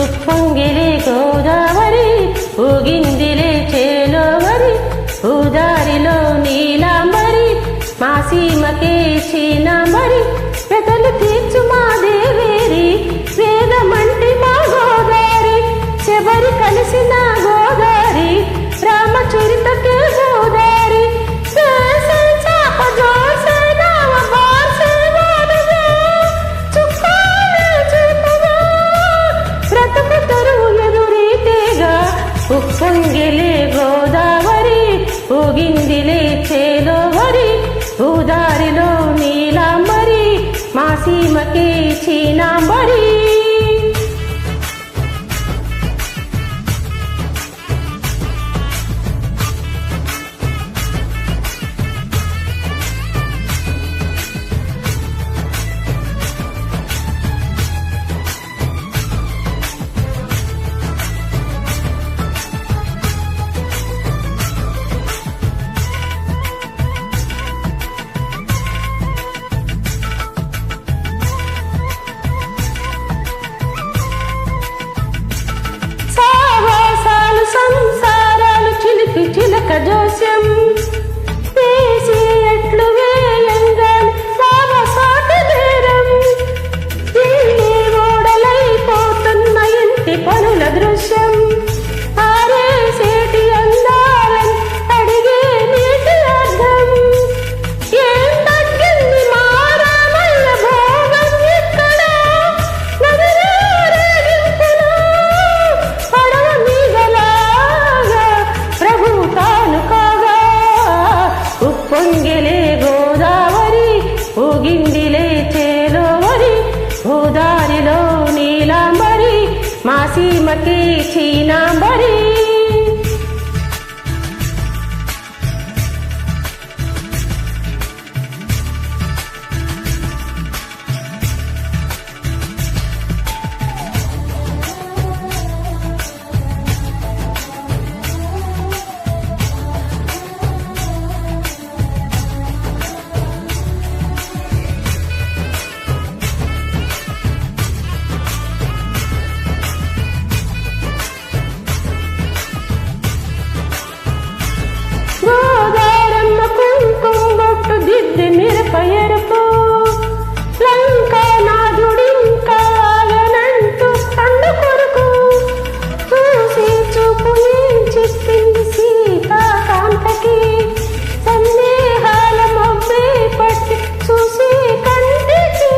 ఉప్పొంగిలే గోదావరి ఊగిందిలే చేలోవరి ఊదారిలో నీలాంబరి మా సీమకే చీనాంబరి పెదలు తీర్చు మా దేవేరి వేదమంటి మా గోదారి శబరి కలిసిన గోదారి రామచరితకే గోదారి ఉప్పొంగిలే గోదావరి ఊగిందిలే చేలోవరి ఊదారిలో నీలాంబరి మా సీమకే చీనాంబరి సంసారాలు చిలిపి చిలక జోస్యం వేసి ఎట్లు వేయంగాను సాటి బేరం ఇల్లి ఓడలైపోతున్న ఇంటి పనుల దృశ్యం ఆరేసేటి అందారని అడిగే నీటి అర్థం ఏం తగ్గింది మా రామయ్య భోగం ఇక్కడ నదిరేగింపులో పడవ మీదలాగా ప్రభు తాను కాగా ఉప్పొంగిలే గోదావరి ఊగిందిలే చేలోవరి ఊదారిలో నీలాంబరి మా సీమకే చీనాంబరి దిద్ది మిరప ఎరుపు లంక నాదుడింకా ఆగనంటూ పండు కొరకు చూసి చూపు చెప్పింది సీతాకాంతకి సందేహాల మొబ్బే పట్టి చూసి కంటికి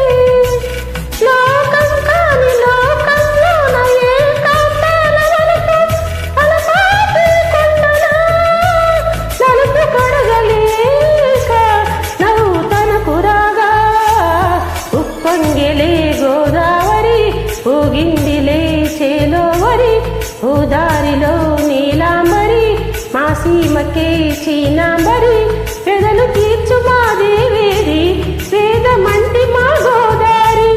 లోకం కాని లోకంలోన ఏ కాంతాల వలుపు అలపాపి కొండల నలుపు కడగలే ఉప్పొంగిలే గోదావరి ఊగిందిలే చేలోవరి ఊదారిలో నీలాంబరి మా సీమకే చీనాంబరి పెదలు తీర్చు మా దేవేరి వేదమంటి మా గోదారి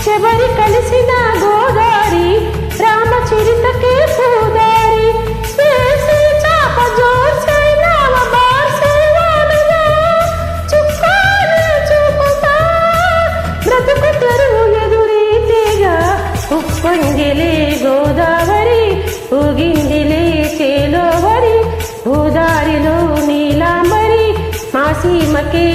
శబరి కలిసిన గోదారి రామచరితకే గోదారి చాప జోర్సే నావ బార్సే వానగా చుక్కానే చూపుతా బ్రతుకు తెరువు ఎదురీతేగా ఉప్పొంగిలే గోదావరి ఊగిందిలే చేలోవరి ఊదారిలో నీలాంబరి మా సీమకే